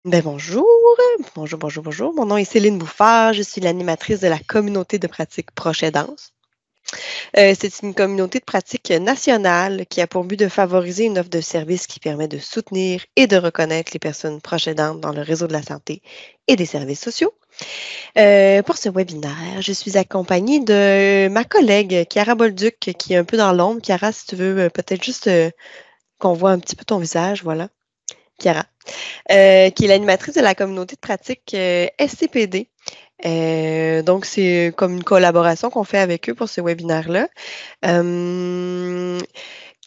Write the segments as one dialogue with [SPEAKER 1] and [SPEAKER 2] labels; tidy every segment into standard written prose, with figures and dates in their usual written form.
[SPEAKER 1] Bonjour, bonjour. Mon nom est Céline Bouffard, je suis l'animatrice de la communauté de pratique Proche Aidance. C'est une communauté de pratique nationale qui a pour but de favoriser une offre de services qui permet de soutenir et de reconnaître les personnes proches aidantes dans le réseau de la santé et des services sociaux. Pour ce webinaire, je suis accompagnée de ma collègue Chiara Bolduc, qui est un peu dans l'ombre. Chiara, si tu veux peut-être juste qu'on voit un petit peu ton visage, voilà. Chiara, qui est l'animatrice de la communauté de pratique SCPD. Donc, c'est comme une collaboration qu'on fait avec eux pour ce webinaire-là.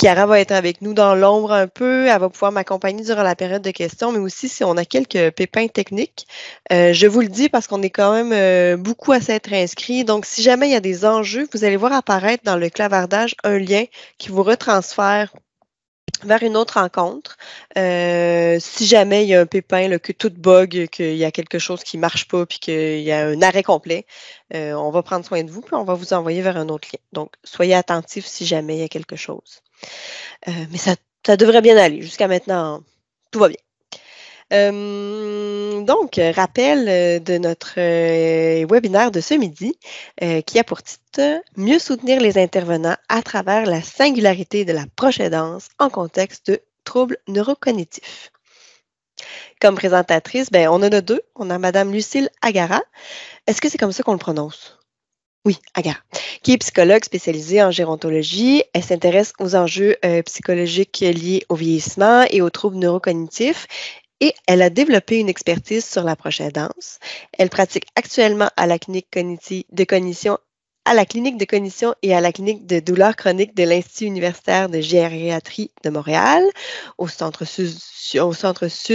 [SPEAKER 1] Chiara va être avec nous dans l'ombre un peu. Elle va pouvoir m'accompagner durant la période de questions, mais aussi si on a quelques pépins techniques. Je vous le dis parce qu'on est quand même beaucoup à s'être inscrits. Donc, si jamais il y a des enjeux, vous allez voir apparaître dans le clavardage un lien qui vous retransfère vers une autre rencontre. Si jamais il y a un pépin, là, que tout bug, qu'il y a quelque chose qui ne marche pas, puis qu'il y a un arrêt complet, on va prendre soin de vous, puis on va vous envoyer vers un autre lien. Donc, soyez attentifs si jamais il y a quelque chose. Mais ça devrait bien aller. Jusqu'à maintenant, tout va bien. Donc, rappel de notre webinaire de ce midi qui a pour titre Mieux soutenir les intervenants à travers la singularité de la proche aidance en contexte de troubles neurocognitifs. Comme présentatrice, on en a deux. On a Madame Lucille Agara. Est-ce que c'est comme ça qu'on le prononce? Oui, Agara, qui est psychologue spécialisée en gérontologie. Elle s'intéresse aux enjeux psychologiques liés au vieillissement et aux troubles neurocognitifs. Et elle a développé une expertise sur la proche aidance. Elle pratique actuellement à la clinique de cognition, à la clinique de cognition et à la clinique de douleurs chroniques de l'Institut universitaire de gériatrie de Montréal, au centre-sud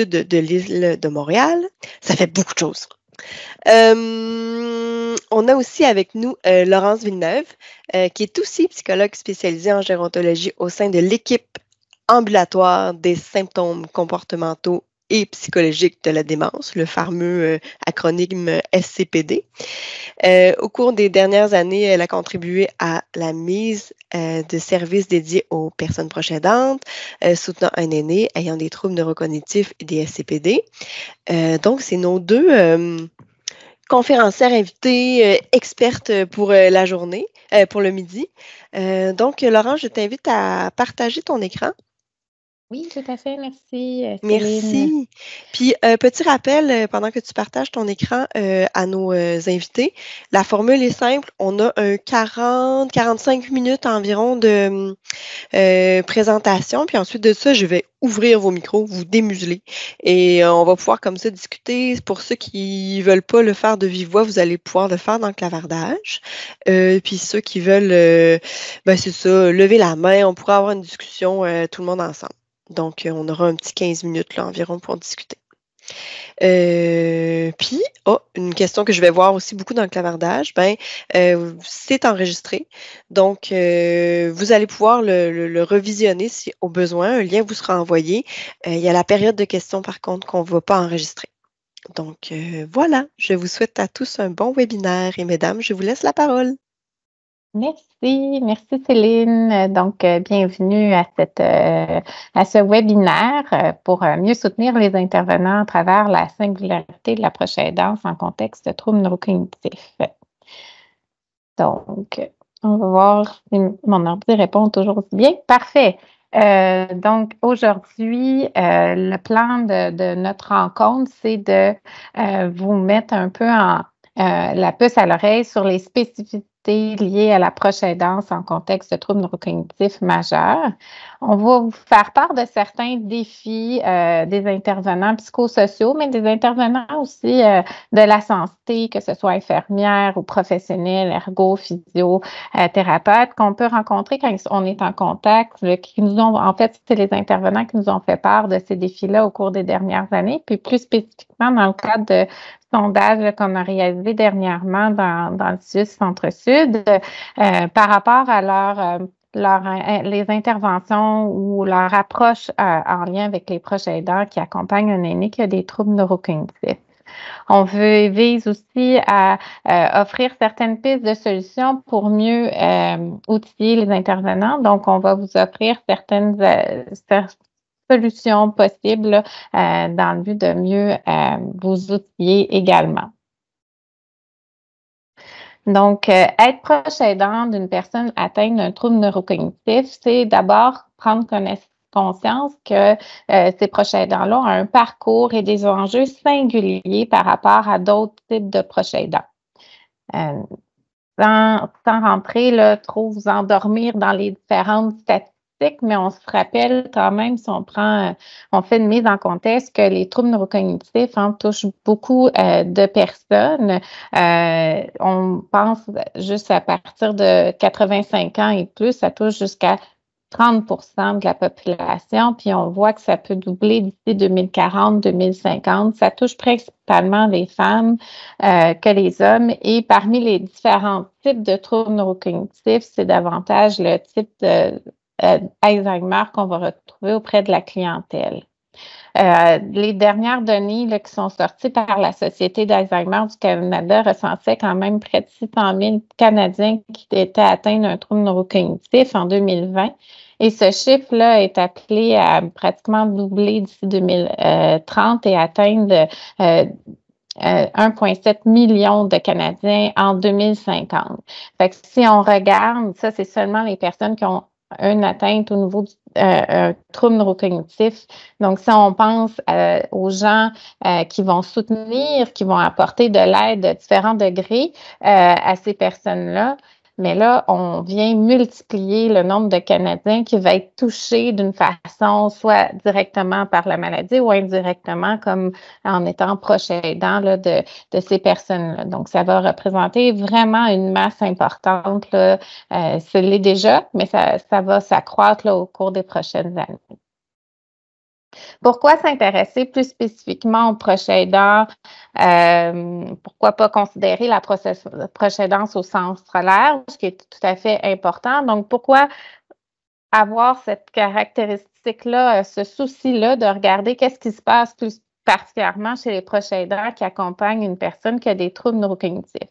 [SPEAKER 1] de l'île de Montréal. Ça fait beaucoup de choses. On a aussi avec nous Laurence Villeneuve, qui est aussi psychologue spécialisée en gérontologie au sein de l'équipe ambulatoire des symptômes comportementaux et psychologiques de la démence, le fameux acronyme SCPD. Au cours des dernières années, elle a contribué à la mise de services dédiés aux personnes proches aidantes, soutenant un aîné ayant des troubles neurocognitifs et des SCPD. Donc, c'est nos deux conférencières invitées expertes pour la journée, pour le midi. Donc, Laurent, je t'invite à partager ton écran.
[SPEAKER 2] Oui, tout à fait. Merci, Céline.
[SPEAKER 1] Merci. Puis, petit rappel, pendant que tu partages ton écran à nos invités, la formule est simple. On a un 40-45 minutes environ de présentation. Puis ensuite de ça, je vais ouvrir vos micros, vous démuseler. Et on va pouvoir comme ça discuter. Pour ceux qui ne veulent pas le faire de vive voix, vous allez pouvoir le faire dans le clavardage. Puis ceux qui veulent, c'est ça, lever la main, on pourra avoir une discussion tout le monde ensemble. Donc, on aura un petit 15 minutes là, environ pour discuter. Puis, une question que je vais voir aussi beaucoup dans le clavardage, c'est enregistré. Donc, vous allez pouvoir le revisionner si au besoin. Un lien vous sera envoyé. Il y a la période de questions, par contre, qu'on ne va pas enregistrer. Donc, voilà, je vous souhaite à tous un bon webinaire et mesdames, je vous laisse la parole.
[SPEAKER 2] Merci Céline. Donc, bienvenue à ce webinaire pour mieux soutenir les intervenants à travers la singularité de la proche aidance en contexte de troubles neurocognitifs. Donc, on va voir si mon ordi répond toujours aussi bien. Parfait. Donc, aujourd'hui, le plan de notre rencontre, c'est de vous mettre un peu la puce à l'oreille sur les spécificités liées à la proche aidance en contexte de troubles neurocognitifs majeurs. On va vous faire part de certains défis des intervenants psychosociaux, mais des intervenants aussi de la santé, que ce soit infirmières ou professionnels, ergo, physio, thérapeutes, qu'on peut rencontrer quand on est en contact, en fait, c'est les intervenants qui nous ont fait part de ces défis-là au cours des dernières années, puis plus spécifiquement dans le cadre de sondage qu'on a réalisé dernièrement dans le CIUS Centre-Sud par rapport à les interventions ou leur approche en lien avec les proches aidants qui accompagnent un aîné qui a des troubles neurocognitifs. On vise aussi à offrir certaines pistes de solutions pour mieux outiller les intervenants. Donc, on va vous offrir certaines solutions possibles là, dans le but de mieux vous outiller également. Donc, être proche aidant d'une personne atteinte d'un trouble neurocognitif, c'est d'abord prendre conscience que ces proches aidants-là ont un parcours et des enjeux singuliers par rapport à d'autres types de proches aidants. Sans rentrer là, trop vous endormir dans les différentes statistiques, mais on se rappelle quand même, si on fait une mise en contexte, que les troubles neurocognitifs touchent beaucoup de personnes. On pense juste à partir de 85 ans et plus, ça touche jusqu'à 30 de la population, puis on voit que ça peut doubler d'ici 2040-2050. Ça touche principalement les femmes que les hommes. Et parmi les différents types de troubles neurocognitifs, c'est davantage le type d'Alzheimer qu'on va retrouver auprès de la clientèle. Les dernières données là, qui sont sorties par la Société d'Alzheimer du Canada recensaient quand même près de 600 000 Canadiens qui étaient atteints d'un trouble neurocognitif en 2020. Et ce chiffre-là est appelé à pratiquement doubler d'ici 2030 et atteindre 1,7 million de Canadiens en 2050. Fait que si on regarde, ça, c'est seulement les personnes qui ont une atteinte au niveau du trouble neurocognitif. Donc, si on pense aux gens qui vont soutenir, qui vont apporter de l'aide de différents degrés à ces personnes-là, mais là, on vient multiplier le nombre de Canadiens qui va être touchés d'une façon, soit directement par la maladie ou indirectement, comme en étant proche aidant là, de ces personnes-là. Donc, ça va représenter vraiment une masse importante. Là. Ce l'est déjà, mais ça va s'accroître là, au cours des prochaines années. Pourquoi s'intéresser plus spécifiquement aux proches aidants? Pourquoi pas considérer la proche aidance au sens scolaire, ce qui est tout à fait important. Donc, pourquoi avoir cette caractéristique-là, ce souci-là de regarder qu'est-ce qui se passe plus particulièrement chez les proches aidants qui accompagnent une personne qui a des troubles neurocognitifs?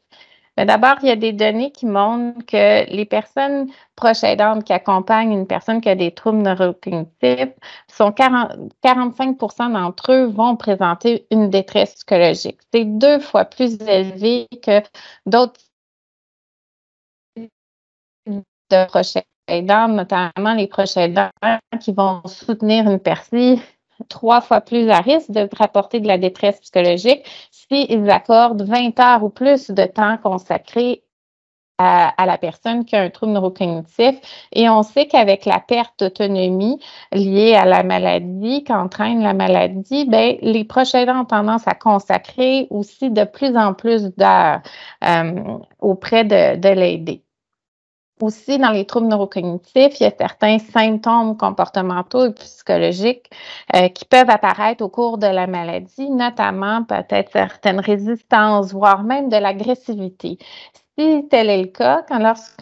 [SPEAKER 2] D'abord, il y a des données qui montrent que les personnes proches aidantes qui accompagnent une personne qui a des troubles neurocognitifs, 45 d'entre eux vont présenter une détresse psychologique. C'est 2 fois plus élevé que d'autres types de proches aidants, notamment les proches aidants qui vont soutenir une personne 3 fois plus à risque de rapporter de la détresse psychologique s'ils accordent 20 heures ou plus de temps consacré à la personne qui a un trouble neurocognitif. Et on sait qu'avec la perte d'autonomie liée à la maladie, qu'entraîne la maladie, bien, les proches aidants ont tendance à consacrer aussi de plus en plus d'heures auprès de l'aider. Aussi, dans les troubles neurocognitifs, il y a certains symptômes comportementaux et psychologiques qui peuvent apparaître au cours de la maladie, notamment peut-être certaines résistances, voire même de l'agressivité. Si tel est le cas, lorsque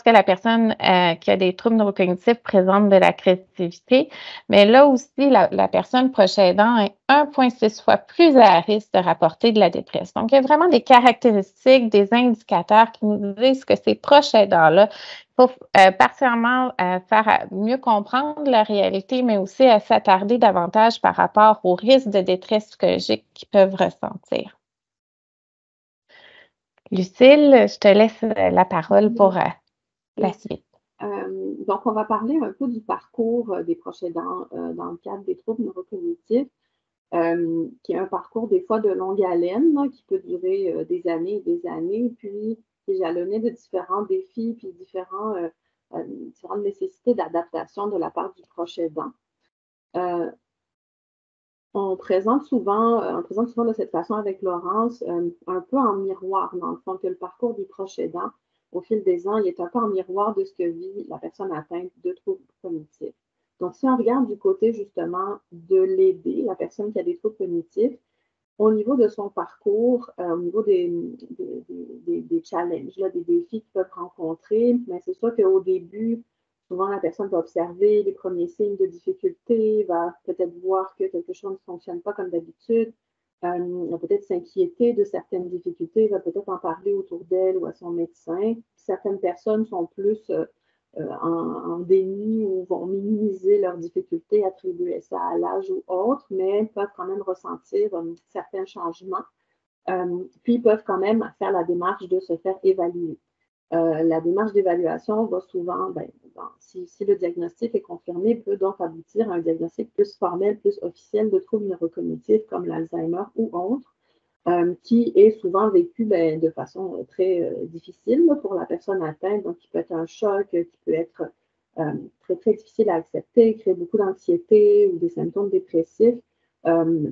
[SPEAKER 2] la personne qui a des troubles neurocognitifs présente de la créativité, mais là aussi, la personne proche aidant est 1,6 fois plus à risque de rapporter de la détresse. Donc, il y a vraiment des caractéristiques, des indicateurs qui nous disent que ces proches aidants-là, il faut particulièrement faire mieux comprendre la réalité, mais aussi à s'attarder davantage par rapport aux risques de détresse psychologique qu'ils peuvent ressentir. Lucille, je te laisse la parole pour la suite.
[SPEAKER 3] Donc, on va parler un peu du parcours des proches aidants dans le cadre des troubles neurocognitifs, qui est un parcours des fois de longue haleine, là, qui peut durer des années et des années, puis qui est jalonné de différents défis, puis différentes nécessités d'adaptation de la part du proche aidant. On présente souvent de cette façon avec Laurence un peu en miroir, dans le fond, que le parcours du proche aidant, au fil des ans, il est un peu en miroir de ce que vit la personne atteinte de troubles cognitifs. Donc, si on regarde du côté justement de l'aider, la personne qui a des troubles cognitifs, au niveau de son parcours, au niveau des challenges, là, des défis qu'ils peuvent rencontrer, mais c'est sûr qu'au début, souvent, la personne va observer les premiers signes de difficulté, va peut-être voir que quelque chose ne fonctionne pas comme d'habitude, va peut-être s'inquiéter de certaines difficultés, va peut-être en parler autour d'elle ou à son médecin. Certaines personnes sont plus en déni ou vont minimiser leurs difficultés, attribuer ça à l'âge ou autre, mais peuvent quand même ressentir certains changements. Puis peuvent quand même faire la démarche de se faire évaluer. La démarche d'évaluation va souvent, si le diagnostic est confirmé, peut donc aboutir à un diagnostic plus formel, plus officiel de troubles neurocognitifs comme l'Alzheimer ou autre, qui est souvent vécu de façon très difficile pour la personne atteinte, donc qui peut être un choc, qui peut être très, très difficile à accepter, créer beaucoup d'anxiété ou des symptômes dépressifs,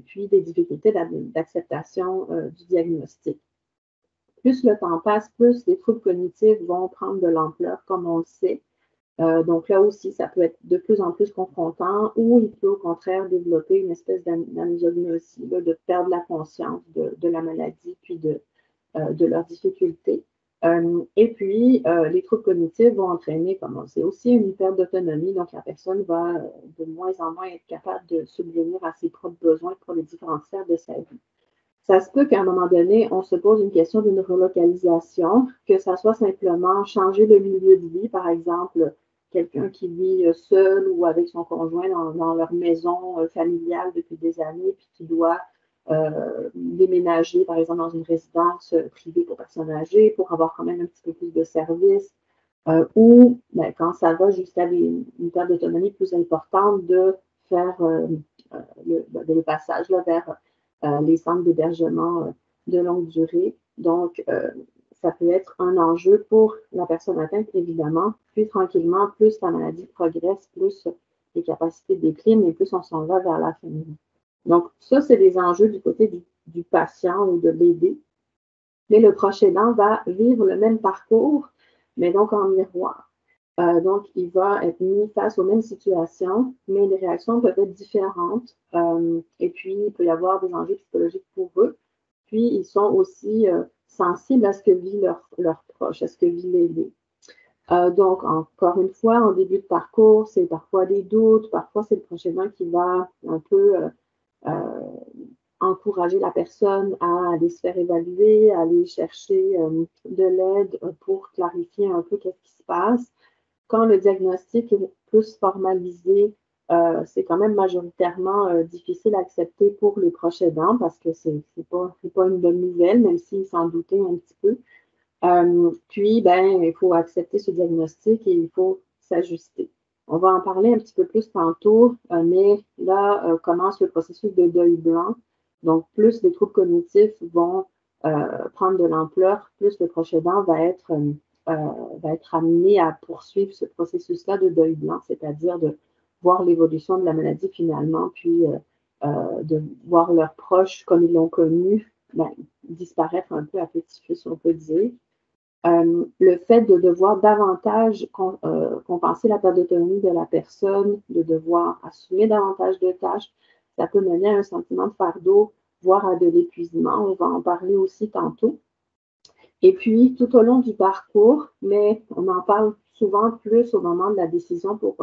[SPEAKER 3] puis des difficultés d'acceptation du diagnostic. Plus le temps passe, plus les troubles cognitifs vont prendre de l'ampleur, comme on le sait. Donc là aussi, ça peut être de plus en plus confrontant ou il peut au contraire développer une espèce d'anosognosie, de perdre la conscience de la maladie puis de leurs difficultés. Et puis, les troubles cognitifs vont entraîner, comme on le sait aussi, une perte d'autonomie. Donc, la personne va de moins en moins être capable de subvenir à ses propres besoins pour les différentes sphères de sa vie. Ça se peut qu'à un moment donné, on se pose une question d'une relocalisation, que ça soit simplement changer de milieu de vie, par exemple, quelqu'un qui vit seul ou avec son conjoint dans leur maison familiale depuis des années, puis qui doit déménager, par exemple, dans une résidence privée pour personnes âgées, pour avoir quand même un petit peu plus de services, ou quand ça va jusqu'à une perte d'autonomie plus importante, de faire le passage là, vers les centres d'hébergement de longue durée. Donc, ça peut être un enjeu pour la personne atteinte, évidemment. Puis, tranquillement, plus la maladie progresse, plus les capacités déclinent et plus on s'en va vers la fin de vie. Donc, ça, c'est des enjeux du côté du patient ou de l'aider. Mais le proche aidant va vivre le même parcours, mais donc en miroir. Donc, il va être mis face aux mêmes situations, mais les réactions peuvent être différentes. Et puis, il peut y avoir des enjeux psychologiques pour eux. Puis, ils sont aussi sensibles à ce que vit leur proche, à ce que vit l'aidé. Donc, encore une fois, en début de parcours, c'est parfois des doutes, parfois c'est le proche aidant qui va un peu encourager la personne à aller se faire évaluer, à aller chercher de l'aide pour clarifier un peu qu'est-ce qui se passe. Quand le diagnostic est plus formalisé, c'est quand même majoritairement difficile à accepter pour les proches aidants parce que c'est pas une bonne nouvelle, même s'ils s'en doutaient un petit peu. Puis, il faut accepter ce diagnostic et il faut s'ajuster. On va en parler un petit peu plus tantôt, mais là commence le processus de deuil blanc. Donc, plus les troubles cognitifs vont prendre de l'ampleur, plus le proche aidant va être amené à poursuivre ce processus-là de deuil blanc, c'est-à-dire de voir l'évolution de la maladie finalement, puis de voir leurs proches comme ils l'ont connu disparaître un peu à petit feu, si on peut dire. Le fait de devoir davantage compenser la perte d'autonomie de la personne, de devoir assumer davantage de tâches, ça peut mener à un sentiment de fardeau, voire à de l'épuisement. On va en parler aussi tantôt. Et puis, tout au long du parcours, mais on en parle souvent plus au moment de la décision pour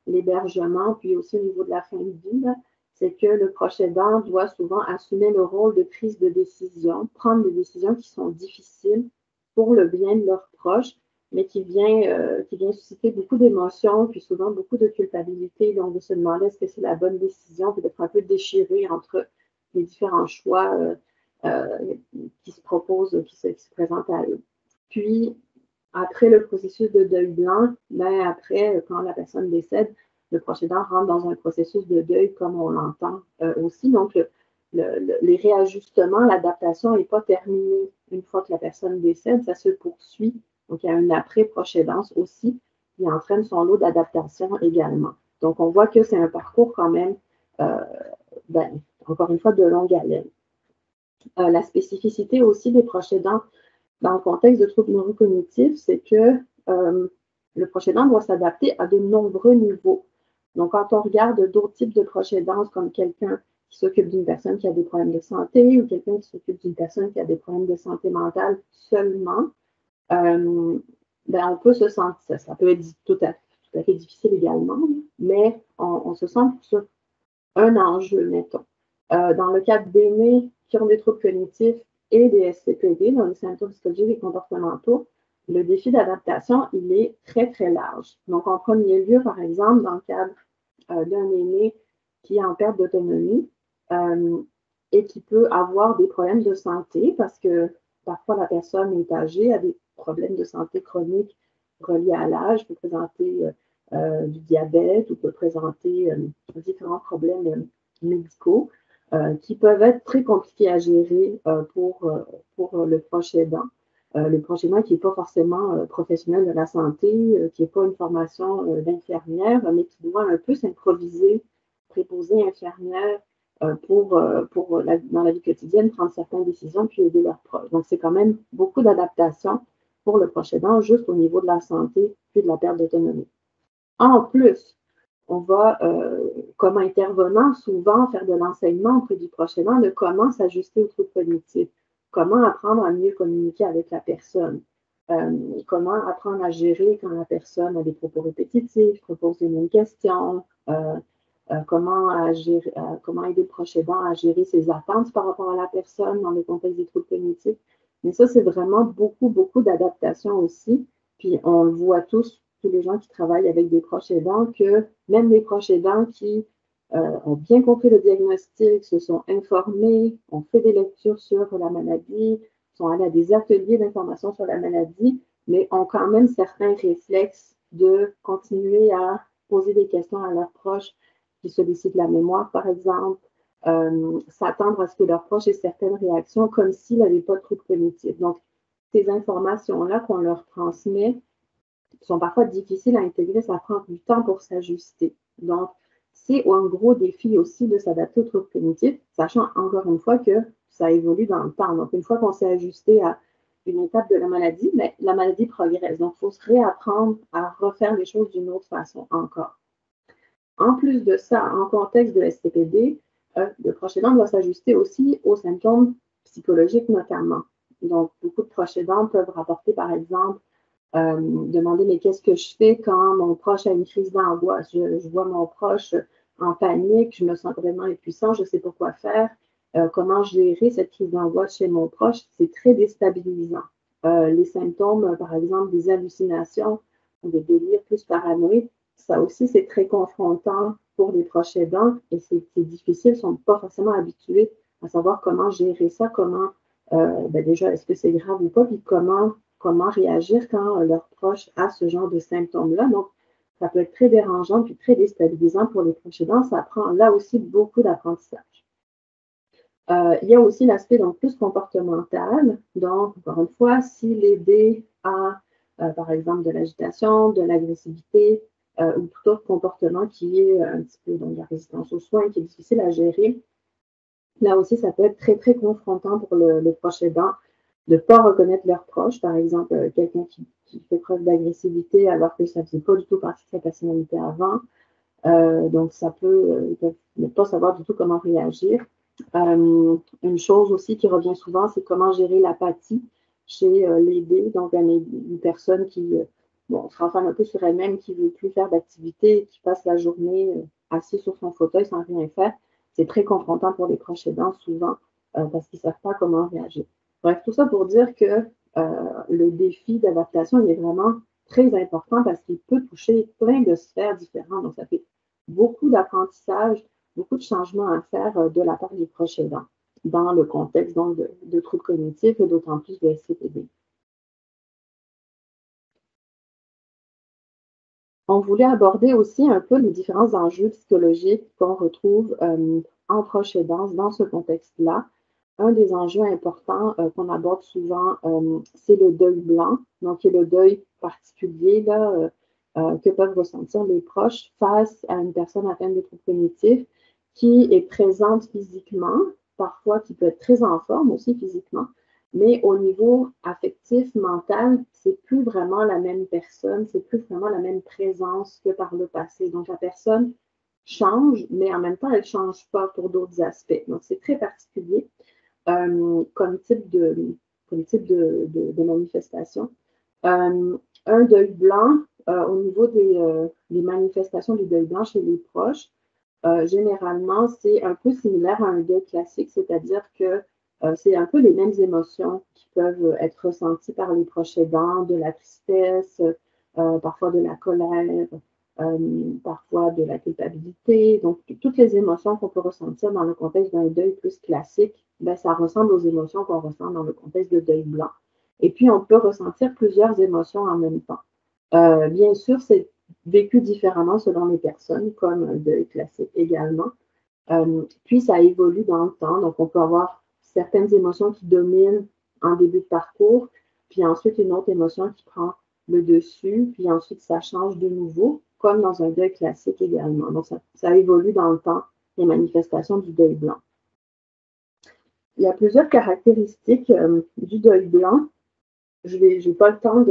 [SPEAKER 3] l'hébergement, puis aussi au niveau de la fin de vie, c'est que le proche aidant doit souvent assumer le rôle de prise de décision, prendre des décisions qui sont difficiles pour le bien de leurs proches, mais qui vient susciter beaucoup d'émotions, puis souvent beaucoup de culpabilité. Donc, de se demander est-ce que c'est la bonne décision, puis d'être un peu déchiré entre les différents choix qui se proposent, qui se présentent à eux. Puis, après le processus de deuil blanc, après, quand la personne décède, le proche aidant rentre dans un processus de deuil comme on l'entend aussi. Donc, les réajustements, l'adaptation n'est pas terminée une fois que la personne décède, ça se poursuit. Donc, il y a un après-proche aidance aussi qui entraîne son lot d'adaptation également. Donc, on voit que c'est un parcours quand même, encore une fois, de longue haleine. La spécificité aussi des proches aidants dans le contexte de troubles neurocognitifs, c'est que le proche aidant doit s'adapter à de nombreux niveaux. Donc, quand on regarde d'autres types de proches aidants, comme quelqu'un qui s'occupe d'une personne qui a des problèmes de santé ou quelqu'un qui s'occupe d'une personne qui a des problèmes de santé mentale seulement, on peut se sentir, ça peut être tout à fait difficile également, mais on se sent sur un enjeu, mettons. Dans le cadre d'aînés qui ont des troubles cognitifs et des SCPD, dans les symptômes psychologiques et comportementaux, le défi d'adaptation, il est très, très large. Donc, en premier lieu, par exemple, dans le cadre d'un aîné qui est en perte d'autonomie et qui peut avoir des problèmes de santé parce que parfois la personne est âgée, a des problèmes de santé chroniques reliés à l'âge, peut présenter du diabète ou peut présenter différents problèmes médicaux qui peuvent être très compliqués à gérer pour le proche aidant. Le proche aidant qui n'est pas forcément professionnel de la santé, qui n'est pas une formation d'infirmière, mais qui doit un peu s'improviser, préposer infirmière dans la vie quotidienne, prendre certaines décisions puis aider leurs proches. Donc, c'est quand même beaucoup d'adaptation pour le proche aidant, juste au niveau de la santé puis de la perte d'autonomie. En plus, on va, comme intervenant, souvent faire de l'enseignement auprès du proche aidant de comment s'ajuster aux troubles cognitifs, comment apprendre à mieux communiquer avec la personne, comment apprendre à gérer quand la personne a des propos répétitifs, repose les mêmes questions, comment aider le proche aidant à gérer ses attentes par rapport à la personne dans le contexte des troubles cognitifs. Mais ça, c'est vraiment beaucoup, beaucoup d'adaptation aussi. Puis on le voit tous les gens qui travaillent avec des proches aidants, que même les proches aidants qui ont bien compris le diagnostic, se sont informés, ont fait des lectures sur la maladie, sont allés à des ateliers d'information sur la maladie, mais ont quand même certains réflexes de continuer à poser des questions à leurs proches qui sollicitent la mémoire, par exemple, s'attendre à ce que leurs proches aient certaines réactions comme s'il n'avait pas de trouble cognitif. Donc, ces informations-là qu'on leur transmet sont parfois difficiles à intégrer, ça prend du temps pour s'ajuster. Donc, c'est un gros défi aussi de s'adapter aux troubles cognitifs, sachant encore une fois que ça évolue dans le temps. Donc, une fois qu'on s'est ajusté à une étape de la maladie, mais la maladie progresse. Donc, il faut se réapprendre à refaire les choses d'une autre façon encore. En plus de ça, en contexte de STPD, le proche aidant doit s'ajuster aussi aux symptômes psychologiques notamment. Donc, beaucoup de proches aidants peuvent rapporter, par exemple, demander mais qu'est-ce que je fais quand mon proche a une crise d'angoisse? Je vois mon proche en panique, je me sens complètement impuissant, je ne sais pas quoi faire. Comment gérer cette crise d'angoisse chez mon proche? C'est très déstabilisant. Les symptômes, par exemple, des hallucinations ou des délires plus paranoïdes, ça aussi, c'est très confrontant pour les proches aidants et c'est difficile, ils ne sont pas forcément habitués à savoir comment gérer ça, déjà, est-ce que c'est grave ou pas, puis comment réagir quand leur proche a ce genre de symptômes-là. Donc, ça peut être très dérangeant puis très déstabilisant pour les proches aidants. Ça prend là aussi beaucoup d'apprentissage. Il y a aussi l'aspect donc plus comportemental. Donc, encore une fois, si l'aider a, par exemple, de l'agitation, de l'agressivité ou tout autre comportement qui est un petit peu donc, la résistance aux soins, qui est difficile à gérer, là aussi, ça peut être très, très confrontant pour le proche aidant de ne pas reconnaître leurs proches, par exemple, quelqu'un qui fait preuve d'agressivité alors que ça ne faisait pas du tout partie de sa personnalité avant. Donc, ils peuvent ne pas savoir du tout comment réagir. Une chose aussi qui revient souvent, c'est comment gérer l'apathie chez l'aidé, donc une personne qui se renferme un peu sur elle-même, qui ne veut plus faire d'activité, qui passe la journée assise sur son fauteuil sans rien faire. C'est très confrontant pour les proches aidants souvent parce qu'ils ne savent pas comment réagir. Bref, tout ça pour dire que le défi d'adaptation, il est vraiment très important parce qu'il peut toucher plein de sphères différentes. Donc, ça fait beaucoup d'apprentissage, beaucoup de changements à faire de la part du proche aidant dans le contexte donc, de troubles cognitifs et d'autant plus de SCPD. On voulait aborder aussi un peu les différents enjeux psychologiques qu'on retrouve en proche aidance dans ce contexte-là. Un des enjeux importants qu'on aborde souvent, c'est le deuil blanc, donc qui est le deuil particulier là, que peuvent ressentir les proches face à une personne atteinte de troubles cognitifs qui est présente physiquement, parfois qui peut être très en forme aussi physiquement, mais au niveau affectif, mental, c'est plus vraiment la même personne, c'est plus vraiment la même présence que par le passé. Donc la personne change, mais en même temps, elle ne change pas pour d'autres aspects. Donc c'est très particulier comme type de manifestation. Un deuil blanc, au niveau des manifestations du deuil blanc chez les proches, généralement, c'est un peu similaire à un deuil classique, c'est-à-dire que c'est un peu les mêmes émotions qui peuvent être ressenties par les proches aidants, de la tristesse, parfois de la colère, parfois de la culpabilité. Donc, toutes les émotions qu'on peut ressentir dans le contexte d'un deuil plus classique, ben, ça ressemble aux émotions qu'on ressent dans le contexte de deuil blanc. Et puis, on peut ressentir plusieurs émotions en même temps. Bien sûr, c'est vécu différemment selon les personnes, comme un deuil classique également. Puis, ça évolue dans le temps. Donc, on peut avoir certaines émotions qui dominent en début de parcours, puis ensuite une autre émotion qui prend le dessus, puis ensuite ça change de nouveau, comme dans un deuil classique également. Donc, ça évolue dans le temps, les manifestations du deuil blanc. Il y a plusieurs caractéristiques du deuil blanc. Je n'ai pas le temps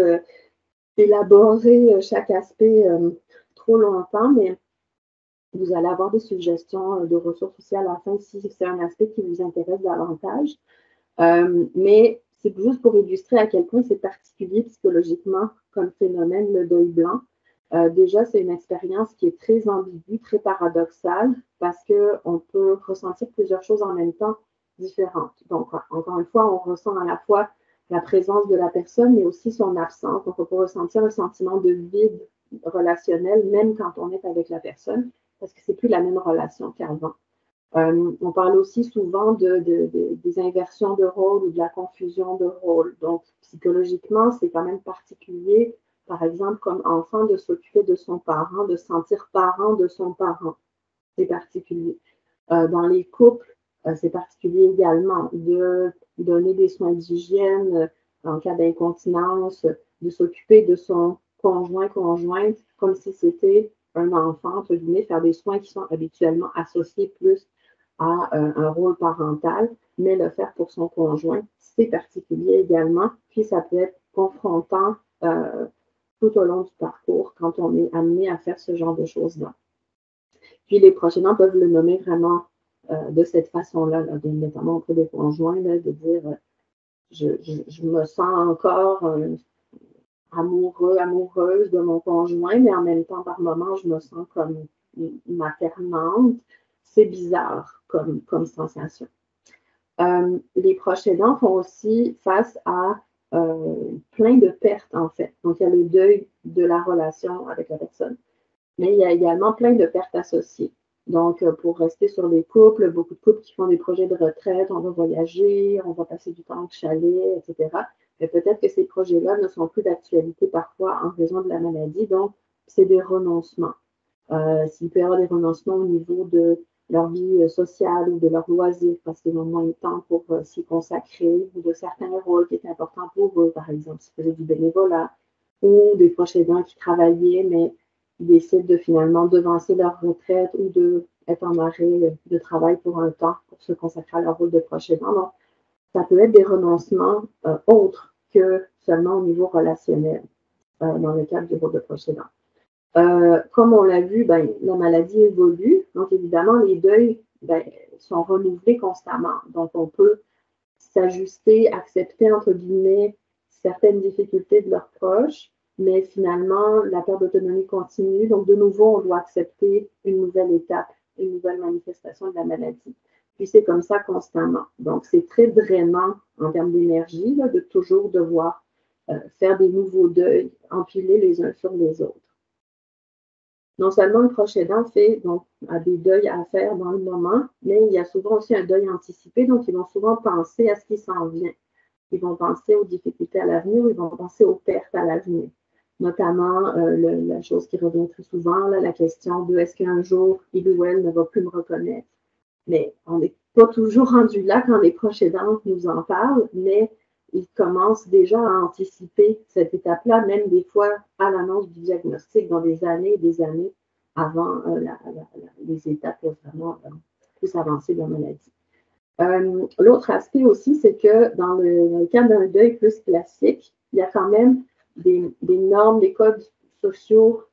[SPEAKER 3] d'élaborer chaque aspect trop longtemps, mais vous allez avoir des suggestions de ressources aussi à la fin si c'est un aspect qui vous intéresse davantage. Mais c'est juste pour illustrer à quel point c'est particulier psychologiquement comme phénomène, le deuil blanc. Déjà, c'est une expérience qui est très ambiguë, très paradoxale, parce qu'on peut ressentir plusieurs choses en même temps différentes. Donc, encore une fois, on ressent à la fois la présence de la personne, mais aussi son absence. Donc, on peut ressentir un sentiment de vide relationnel, même quand on est avec la personne, parce que c'est plus la même relation qu'avant. On parle aussi souvent des inversions de rôle ou de la confusion de rôle. Donc, psychologiquement, c'est quand même particulier, par exemple, comme enfant, de s'occuper de son parent, de se sentir parent de son parent. C'est particulier. Dans les couples, c'est particulier également de donner des soins d'hygiène en cas d'incontinence, de s'occuper de son conjointe, comme si c'était un enfant, entre guillemets, faire des soins qui sont habituellement associés plus à un rôle parental, mais le faire pour son conjoint, c'est particulier également. Puis ça peut être confrontant tout au long du parcours quand on est amené à faire ce genre de choses-là. Puis les proches aidants peuvent le nommer vraiment de cette façon-là, notamment auprès des conjoints, là, de dire je me sens encore amoureuse de mon conjoint, mais en même temps, par moments, je me sens comme maternante. C'est bizarre comme sensation. Les proches aidants font aussi face à plein de pertes, en fait. Donc, il y a le deuil de la relation avec la personne, mais il y a également plein de pertes associées. Donc, pour rester sur les couples, beaucoup de couples qui font des projets de retraite, on va voyager, on va passer du temps au chalet, etc. Mais peut-être que ces projets-là ne sont plus d'actualité parfois en raison de la maladie. Donc, c'est des renoncements. S'il peut y avoir des renoncements au niveau de leur vie sociale ou de leurs loisirs parce qu'ils ont moins de temps pour s'y consacrer ou de certains rôles qui étaient importants pour eux, par exemple, s'ils faisaient du bénévolat ou des proches aidants qui travaillaient, mais ils décident de finalement devancer leur retraite ou d'être en arrêt de travail pour un temps pour se consacrer à leur rôle de proche aidant. Donc, ça peut être des renoncements autres que seulement au niveau relationnel dans le cadre du rôle de proche aidant. Comme on l'a vu, ben, la maladie évolue. Donc, évidemment, les deuils sont renouvelés constamment. Donc, on peut s'ajuster, accepter, entre guillemets, certaines difficultés de leurs proches, mais finalement, la perte d'autonomie continue. Donc, de nouveau, on doit accepter une nouvelle étape, une nouvelle manifestation de la maladie. Puis, c'est comme ça constamment. Donc, c'est très drainant en termes d'énergie de toujours devoir faire des nouveaux deuils, empiler les uns sur les autres. Non seulement le proche aidant a des deuils à faire dans le moment, mais il y a souvent aussi un deuil anticipé, donc ils vont souvent penser à ce qui s'en vient. Ils vont penser aux difficultés à l'avenir, ils vont penser aux pertes à l'avenir. Notamment, la chose qui revient très souvent, là, la question de est-ce qu'un jour, il ou elle ne va plus me reconnaître. Mais on n'est pas toujours rendu là quand les proches aidants nous en parlent, mais ils commencent déjà à anticiper cette étape-là, même des fois à l'annonce du diagnostic, dans des années et des années avant les étapes vraiment plus avancées de la maladie. L'autre aspect aussi, c'est que dans le cadre d'un deuil plus classique, il y a quand même des normes, des codes sociaux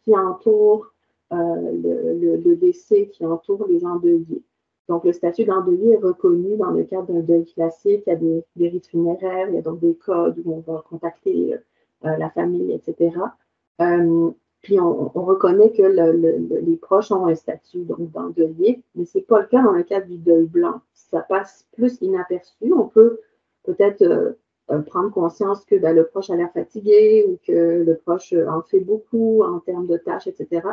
[SPEAKER 3] qui entourent le décès, qui entourent les endeuillés. Donc, le statut d'endeuillé est reconnu dans le cadre d'un deuil classique. Il y a des rites funéraires, il y a donc des codes où on va contacter la famille, etc. Puis on reconnaît que les proches ont un statut donc d'endeuillé, mais ce n'est pas le cas dans le cadre du deuil blanc. Ça passe plus inaperçu. On peut peut-être prendre conscience que le proche a l'air fatigué ou que le proche en fait beaucoup en termes de tâches, etc.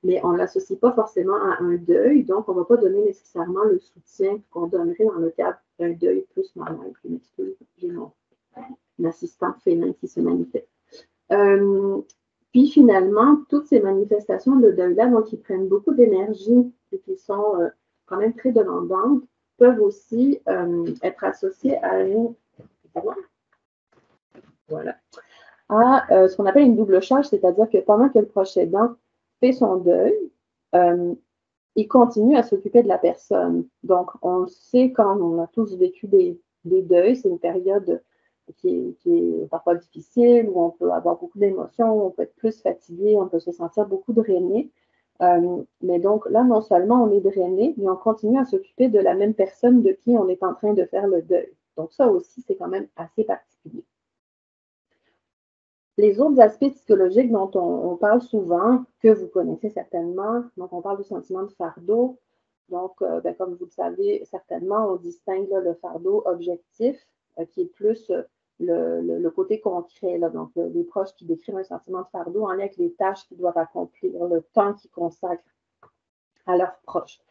[SPEAKER 3] Mais on ne l'associe pas forcément à un deuil, donc on ne va pas donner nécessairement le soutien qu'on donnerait dans le cadre d'un deuil plus normal. Je m'excuse, j'ai mon assistant félin qui se manifeste. Puis finalement, toutes ces manifestations de deuil-là, donc qui prennent beaucoup d'énergie et qui sont quand même très demandantes, peuvent aussi être associées à ce qu'on appelle une double charge, c'est-à-dire que pendant que le proche aidant fait son deuil, il continue à s'occuper de la personne. Donc, on le sait quand on a tous vécu des deuils, c'est une période qui est parfois difficile, où on peut avoir beaucoup d'émotions, on peut être plus fatigué, on peut se sentir beaucoup drainé. Mais donc là, non seulement on est drainé, mais on continue à s'occuper de la même personne de qui on est en train de faire le deuil. Donc ça aussi, c'est quand même assez particulier. Les autres aspects psychologiques dont on parle souvent, que vous connaissez certainement, donc on parle du sentiment de fardeau. Donc, comme vous le savez certainement, on distingue là, le fardeau objectif, qui est plus le côté concret, là, donc les proches qui décrivent un sentiment de fardeau en lien avec les tâches qu'ils doivent accomplir, le temps qu'ils consacrent à leurs proches.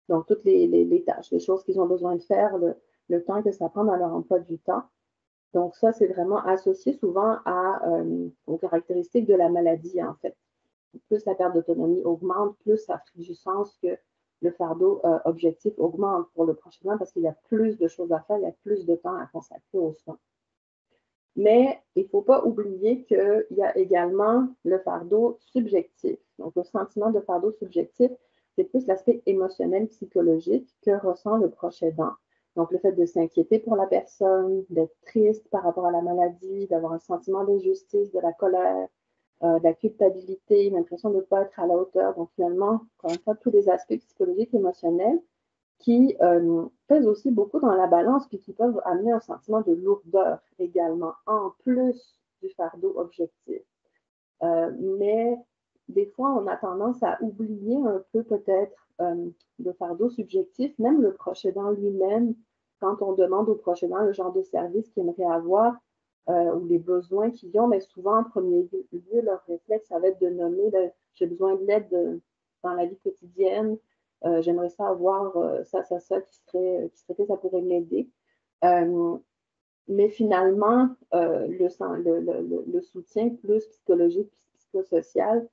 [SPEAKER 3] Donc, toutes les tâches, les choses qu'ils ont besoin de faire, le temps que ça prend dans leur emploi du temps. Donc, ça, c'est vraiment associé souvent aux caractéristiques de la maladie, en fait. Plus la perte d'autonomie augmente, plus ça fait du sens que le fardeau objectif augmente pour le proche aidant parce qu'il y a plus de choses à faire, il y a plus de temps à consacrer aux soins. Mais il ne faut pas oublier qu'il y a également le fardeau subjectif. Donc, le sentiment de fardeau subjectif, c'est plus l'aspect émotionnel, psychologique que ressent le proche aidant. Donc, le fait de s'inquiéter pour la personne, d'être triste par rapport à la maladie, d'avoir un sentiment d'injustice, de la colère, de la culpabilité, l'impression de ne pas être à la hauteur. Donc, finalement, encore une fois, tous les aspects psychologiques et émotionnels qui pèsent aussi beaucoup dans la balance puis qui peuvent amener un sentiment de lourdeur également, en plus du fardeau objectif. Mais des fois, on a tendance à oublier un peu peut-être le fardeau subjectif, même le proche aidant lui-même, quand on demande au proche aidant le genre de service qu'il aimerait avoir ou les besoins qu'ils ont, mais souvent en premier lieu, leur réflexe, ça va être de nommer j'ai besoin de l'aide dans la vie quotidienne, j'aimerais ça avoir ça qui serait fait, ça pourrait m'aider. Mais finalement, le soutien plus psychologique, psychosocial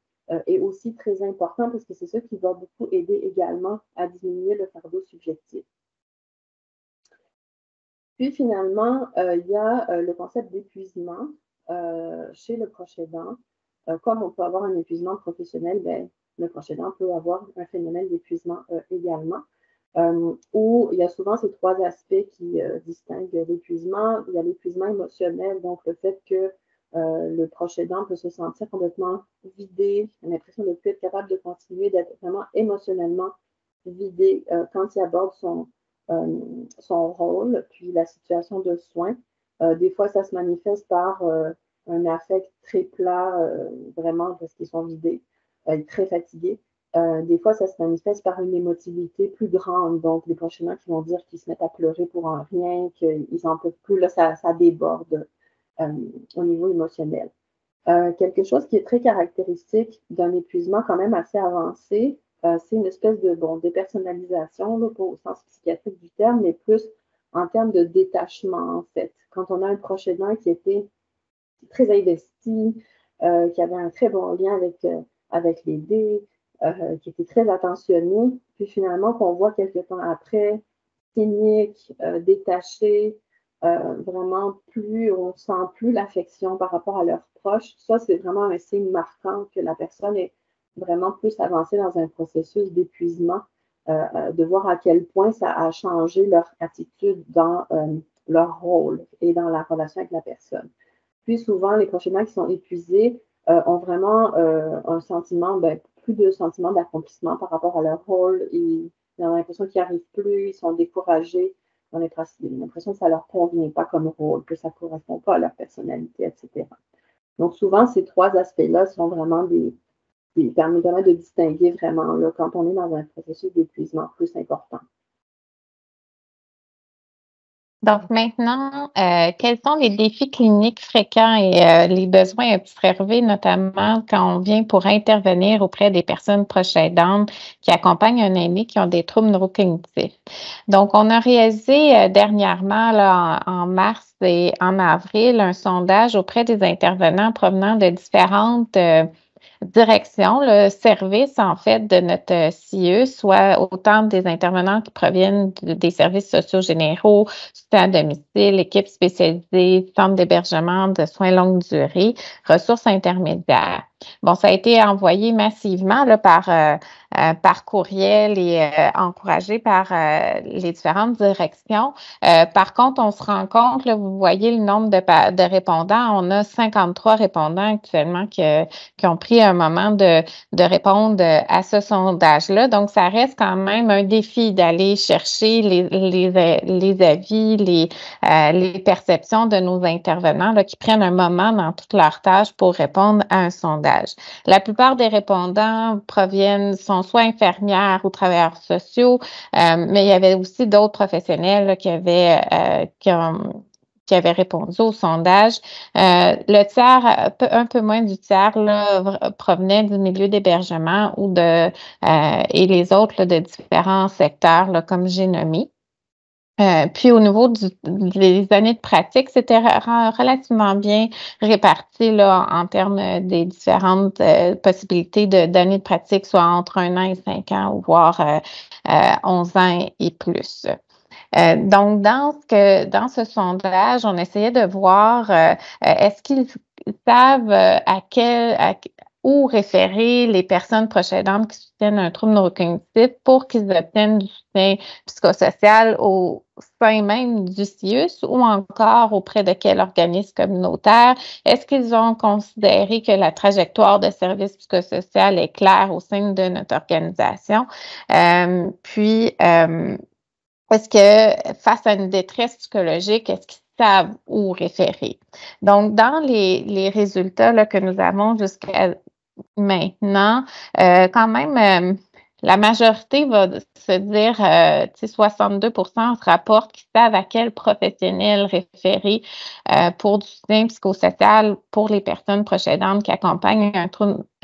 [SPEAKER 3] est aussi très important parce que c'est ça qui va beaucoup aider également à diminuer le fardeau subjectif. Puis finalement, il y a le concept d'épuisement chez le proche aidant. Comme on peut avoir un épuisement professionnel, le proche aidant peut avoir un phénomène d'épuisement également. Où il y a souvent ces trois aspects qui distinguent l'épuisement. Il y a l'épuisement émotionnel, donc le fait que le proche aidant peut se sentir complètement vidé, l'impression de ne plus être capable de continuer, d'être vraiment émotionnellement vidé quand il aborde son rôle, puis la situation de soins. Des fois, ça se manifeste par un affect très plat, vraiment parce qu'ils sont vidés, très fatigués. Des fois, ça se manifeste par une émotivité plus grande. Donc, les proches aidants qui vont dire qu'ils se mettent à pleurer pour un rien, qu'ils n'en peuvent plus, là, ça déborde au niveau émotionnel. Quelque chose qui est très caractéristique d'un épuisement quand même assez avancé, c'est une espèce de dépersonnalisation, là, pas au sens psychiatrique du terme, mais plus en termes de détachement, en fait. Quand on a un proche aidant qui était très investi, qui avait un très bon lien avec l'aidé, qui était très attentionné, puis finalement qu'on voit quelques temps après, cynique, détaché, vraiment on sent plus l'affection par rapport à leurs proches. Ça, c'est vraiment un signe marquant que la personne est vraiment plus avancée dans un processus d'épuisement, de voir à quel point ça a changé leur attitude dans leur rôle et dans la relation avec la personne. Puis souvent, les proches aidants qui sont épuisés ont vraiment un sentiment, plus de sentiment d'accomplissement par rapport à leur rôle. Ils ont l'impression qu'ils n'y arrivent plus, ils sont découragés. On a l'impression que ça ne leur convient pas comme rôle, que ça ne correspond pas à leur personnalité, etc. Donc souvent, ces trois aspects-là sont vraiment Puis, permet de distinguer vraiment là, quand on est dans un processus d'épuisement plus important.
[SPEAKER 2] Donc maintenant, quels sont les défis cliniques fréquents et les besoins observés, notamment quand on vient pour intervenir auprès des personnes proches aidantes qui accompagnent un aîné qui ont des troubles neurocognitifs? Donc, on a réalisé dernièrement, là, en mars et en avril, un sondage auprès des intervenants provenant de différentes direction, le service, en fait, de notre CIE, soit autant des intervenants qui proviennent des services sociaux généraux, soutien à domicile, équipes spécialisées, centres d'hébergement de soins longue durée, ressources intermédiaires. Bon, ça a été envoyé massivement là, par courriel et encouragé par les différentes directions. Par contre, on se rend compte, là, vous voyez le nombre de répondants. On a 53 répondants actuellement qui ont pris un moment de répondre à ce sondage-là. Donc, ça reste quand même un défi d'aller chercher les avis, les perceptions de nos intervenants là, qui prennent un moment dans toute leur tâche pour répondre à un sondage. La plupart des répondants sont soit infirmières ou travailleurs sociaux, mais il y avait aussi d'autres professionnels là, qui avaient répondu au sondage. Le tiers, un peu moins du tiers, là, provenait du milieu d'hébergement et les autres là, de différents secteurs, là, comme j'ai nommé. Puis au niveau des années de pratique, c'était relativement bien réparti là, en termes des différentes possibilités d'années de pratique, soit entre 1 an et 5 ans, ou voire 11 ans et plus. Donc, dans ce sondage, on essayait de voir est-ce qu'ils savent où référer les personnes proches aidantes qui soutiennent un trouble neurocognitif pour qu'ils obtiennent du soutien psychosocial au sein même du CIUS ou encore auprès de quel organisme communautaire. Est-ce qu'ils ont considéré que la trajectoire de service psychosocial est claire au sein de notre organisation? Est-ce que face à une détresse psychologique, est-ce qu'ils savent où référer? Donc, dans les résultats là, que nous avons jusqu'à maintenant, quand même, la majorité va se dire, 62% se rapportent qu'ils savent à quel professionnel référer pour du soutien psychosocial pour les personnes proches aidantes qui accompagnent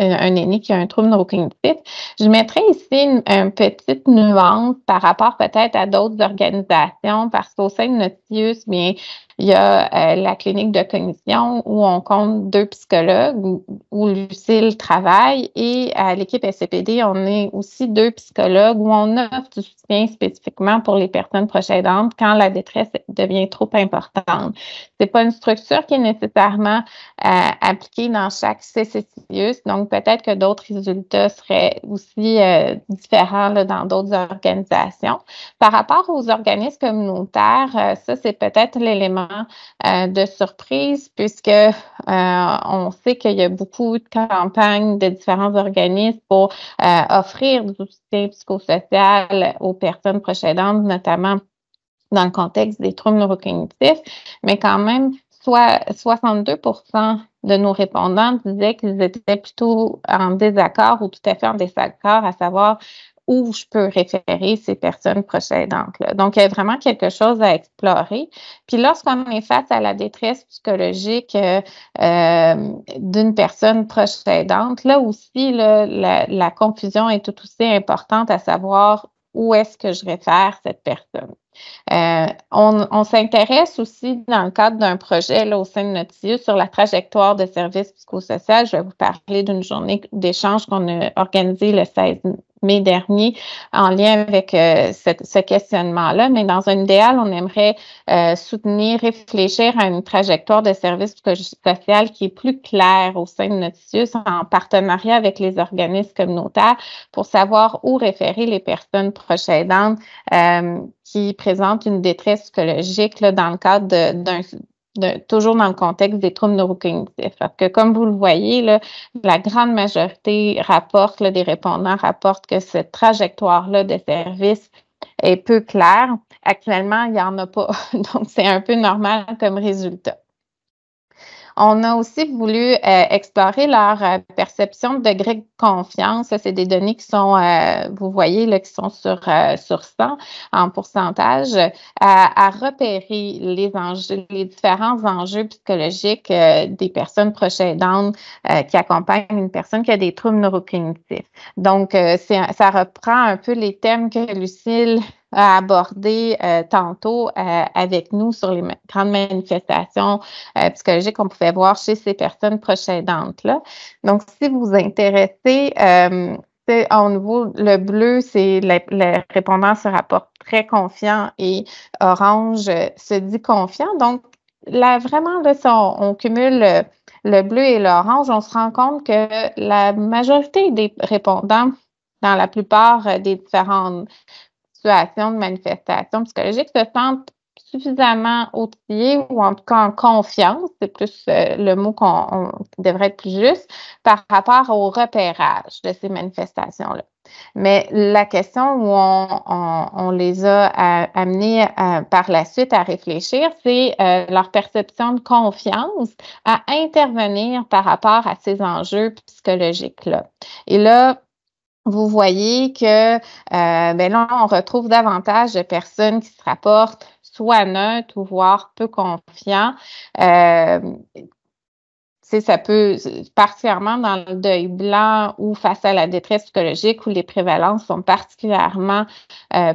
[SPEAKER 2] un aîné qui a un trouble neurocognitif. Je mettrai ici une petite nuance par rapport peut-être à d'autres organisations, parce qu'au sein de notre CIUS, bien, il y a la clinique de cognition où on compte 2 psychologues, où Lucille travaille, et à l'équipe SCPD, on est aussi 2 psychologues où on offre du soutien spécifiquement pour les personnes proches aidantes quand la détresse devient trop importante. C'est pas une structure qui est nécessairement appliquée dans chaque CCCIUS, donc peut-être que d'autres résultats seraient aussi différents là, dans d'autres organisations. Par rapport aux organismes communautaires, ça, c'est peut-être l'élément de surprise, puisque on sait qu'il y a beaucoup de campagnes de différents organismes pour offrir du soutien psychosocial aux personnes proches aidantes, notamment dans le contexte des troubles neurocognitifs, mais quand même, 62% de nos répondants disaient qu'ils étaient plutôt en désaccord ou tout à fait en désaccord, à savoir où je peux référer ces personnes proches aidantes-là. Donc, il y a vraiment quelque chose à explorer. Puis lorsqu'on est face à la détresse psychologique d'une personne proche aidante, là aussi, là, la confusion est tout aussi importante, à savoir où est-ce que je réfère cette personne. On s'intéresse aussi dans le cadre d'un projet là, au sein de notre CIE sur la trajectoire de service psychosocial. Je vais vous parler d'une journée d'échange qu'on a organisée le 16 mai dernier en lien avec ce questionnement-là. Mais dans un idéal, on aimerait soutenir, réfléchir à une trajectoire de service psychosocial qui est plus claire au sein de notre CIUS en partenariat avec les organismes communautaires pour savoir où référer les personnes proches aidantes qui présentent une détresse psychologique là, dans le cadre toujours dans le contexte des troubles neurocognitifs. Parce que comme vous le voyez, là, la grande majorité rapporte, là, des répondants rapportent que cette trajectoire-là de service est peu claire. Actuellement, il n'y en a pas. Donc, c'est un peu normal comme résultat. On a aussi voulu explorer leur perception de degré de confiance. C'est des données qui sont, vous voyez, là, qui sont sur 100 en pourcentage, à repérer les enjeux, les différents enjeux psychologiques des personnes proches aidantes qui accompagnent une personne qui a des troubles neurocognitifs. Donc, ça reprend un peu les thèmes que Lucille a abordé tantôt avec nous sur les grandes manifestations psychologiques qu'on pouvait voir chez ces personnes proches aidantes-là. Donc, si vous vous intéressez, au niveau, le bleu, c'est le répondant se rapporte très confiant et orange se dit confiant. Donc, là, vraiment, là, si on cumule le bleu et l'orange, on se rend compte que la majorité des répondants, dans la plupart des différentes situations de manifestations psychologiques, se sentent suffisamment outillés ou en tout cas en confiance, c'est plus le mot qui devrait être plus juste, par rapport au repérage de ces manifestations-là. Mais la question où on les a amenés par la suite à réfléchir, c'est leur perception de confiance à intervenir par rapport à ces enjeux psychologiques-là. Et là, vous voyez que là, on retrouve davantage de personnes qui se rapportent soit neutres ou voire peu confiants. Ça peut, particulièrement dans le deuil blanc ou face à la détresse psychologique où les prévalences sont particulièrement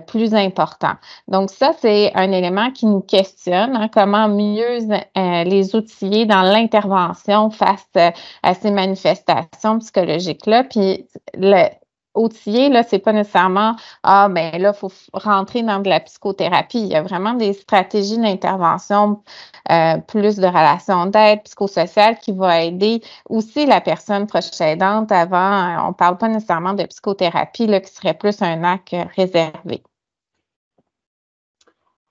[SPEAKER 2] plus importantes. Donc ça, c'est un élément qui nous questionne, hein, comment mieux les outiller dans l'intervention face à ces manifestations psychologiques-là. Puis outiller, là, c'est pas nécessairement là, il faut rentrer dans de la psychothérapie. Il y a vraiment des stratégies d'intervention, plus de relations d'aide psychosociale qui va aider aussi la personne proche aidante avant. On parle pas nécessairement de psychothérapie, là, qui serait plus un acte réservé.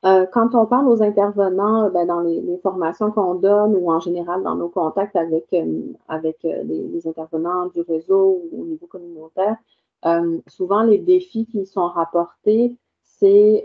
[SPEAKER 3] Quand on parle aux intervenants, dans les formations qu'on donne ou en général dans nos contacts avec les intervenants du réseau ou au niveau communautaire, souvent les défis qui sont rapportés, c'est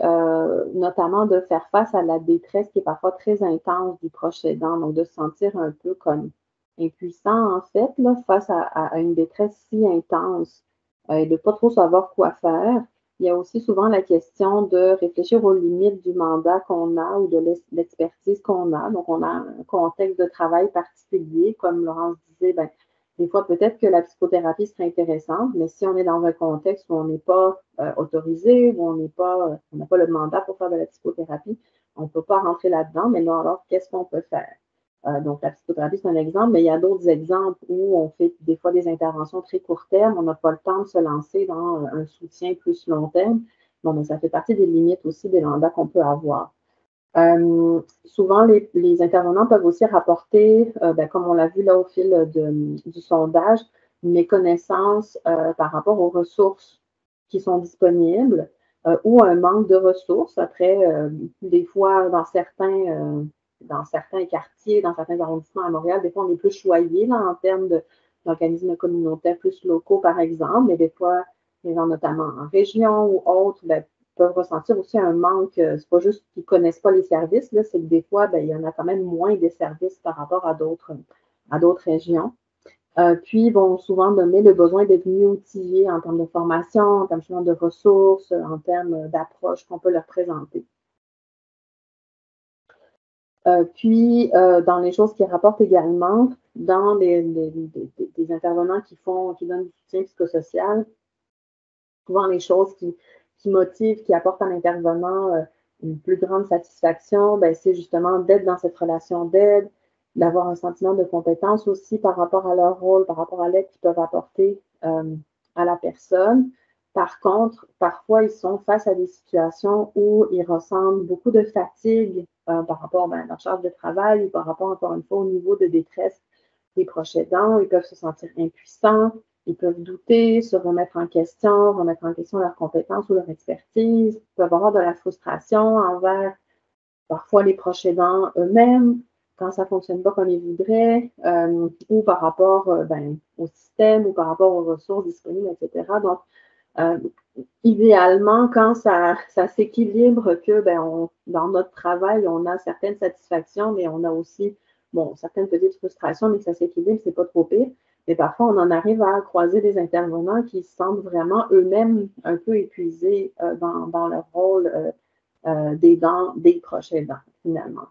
[SPEAKER 3] notamment de faire face à la détresse qui est parfois très intense du proche aidant, donc de se sentir un peu comme impuissant en fait là, face à une détresse si intense et de ne pas trop savoir quoi faire. Il y a aussi souvent la question de réfléchir aux limites du mandat qu'on a ou de l'expertise qu'on a. Donc, on a un contexte de travail particulier, comme Laurence disait, des fois, peut-être que la psychothérapie serait intéressante, mais si on est dans un contexte où on n'est pas autorisé, où on n'a pas le mandat pour faire de la psychothérapie, on ne peut pas rentrer là-dedans. Mais non, alors, qu'est-ce qu'on peut faire? Donc, la psychothérapie, c'est un exemple, mais il y a d'autres exemples où on fait des fois des interventions très court terme. On n'a pas le temps de se lancer dans un soutien plus long terme. Bon, mais ça fait partie des limites aussi des mandats qu'on peut avoir. Souvent, les intervenants peuvent aussi rapporter, comme on l'a vu là au fil du sondage, une méconnaissance par rapport aux ressources qui sont disponibles ou un manque de ressources. Après, des fois, dans certains quartiers, dans certains arrondissements à Montréal, des fois, on est plus choyé là, en termes d'organismes communautaires plus locaux, par exemple, mais des fois, les gens, notamment en région ou autres, peuvent ressentir aussi un manque. C'est pas juste qu'ils ne connaissent pas les services, là, c'est que des fois, il y en a quand même moins de services par rapport à d'autres régions. Puis, vont souvent donner le besoin d'être mieux outillés en termes de formation, en termes de ressources, en termes d'approche qu'on peut leur présenter. Puis, dans les choses qui rapportent également, dans des intervenants qui donnent du soutien psychosocial, souvent les choses qui motivent, qui apportent à l'intervenant une plus grande satisfaction, c'est justement d'être dans cette relation d'aide, d'avoir un sentiment de compétence aussi par rapport à leur rôle, par rapport à l'aide qu'ils peuvent apporter à la personne. Par contre, parfois, ils sont face à des situations où ils ressentent beaucoup de fatigue par rapport à leur charge de travail ou par rapport, encore une fois, au niveau de détresse des proches aidants. Ils peuvent se sentir impuissants, ils peuvent douter, se remettre en question leurs compétences ou leur expertise. Ils peuvent avoir de la frustration envers parfois les proches aidants eux-mêmes quand ça ne fonctionne pas comme ils voudraient, ou par rapport au système ou par rapport aux ressources disponibles, etc. Donc, idéalement, quand ça s'équilibre, que dans notre travail, on a certaines satisfactions, mais on a aussi bon, certaines petites frustrations, mais que ça s'équilibre, c'est pas trop pire. Mais parfois, on en arrive à croiser des intervenants qui se sentent vraiment eux-mêmes un peu épuisés dans leur rôle des proches aidants, finalement.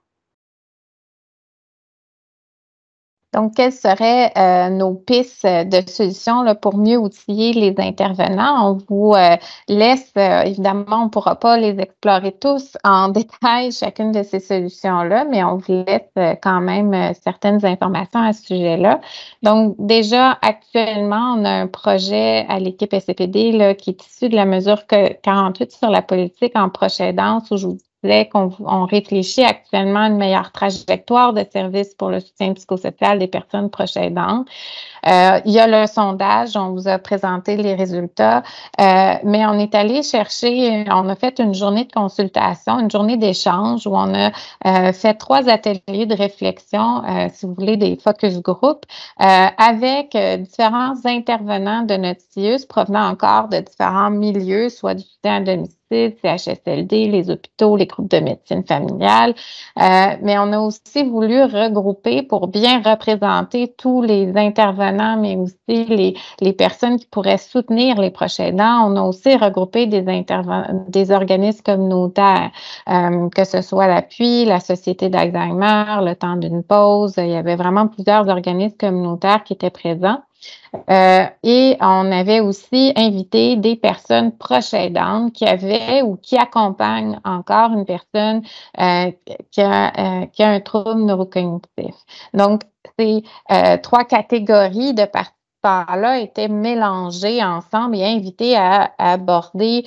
[SPEAKER 2] Donc, quelles seraient nos pistes de solutions là, pour mieux outiller les intervenants? On vous laisse, évidemment, on ne pourra pas les explorer tous en détail, chacune de ces solutions-là, mais on vous laisse quand même certaines informations à ce sujet-là. Donc, déjà, actuellement, on a un projet à l'équipe SCPD là, qui est issu de la mesure 48 sur la politique en proche aidance, où je vous qu'on réfléchit actuellement à une meilleure trajectoire de services pour le soutien psychosocial des personnes proches aidantes. Il y a le sondage, on vous a présenté les résultats, mais on est allé chercher, on a fait une journée de consultation, une journée d'échange où on a fait 3 ateliers de réflexion, si vous voulez, des focus group, avec différents intervenants de notre CIUS provenant encore de différents milieux, soit du soutien à domicile, CHSLD, les hôpitaux, les groupes de médecine familiale, mais on a aussi voulu regrouper pour bien représenter tous les intervenants, mais aussi les personnes qui pourraient soutenir les proches aidants. On a aussi regroupé des organismes communautaires, que ce soit l'Appui, la Société d'Alzheimer, le Temps d'une pause. Il y avait vraiment plusieurs organismes communautaires qui étaient présents. Et on avait aussi invité des personnes proches aidantes qui avaient ou qui accompagnent encore une personne qui a un trouble neurocognitif. Donc, ces 3 catégories de participants-là étaient mélangées ensemble et invités à aborder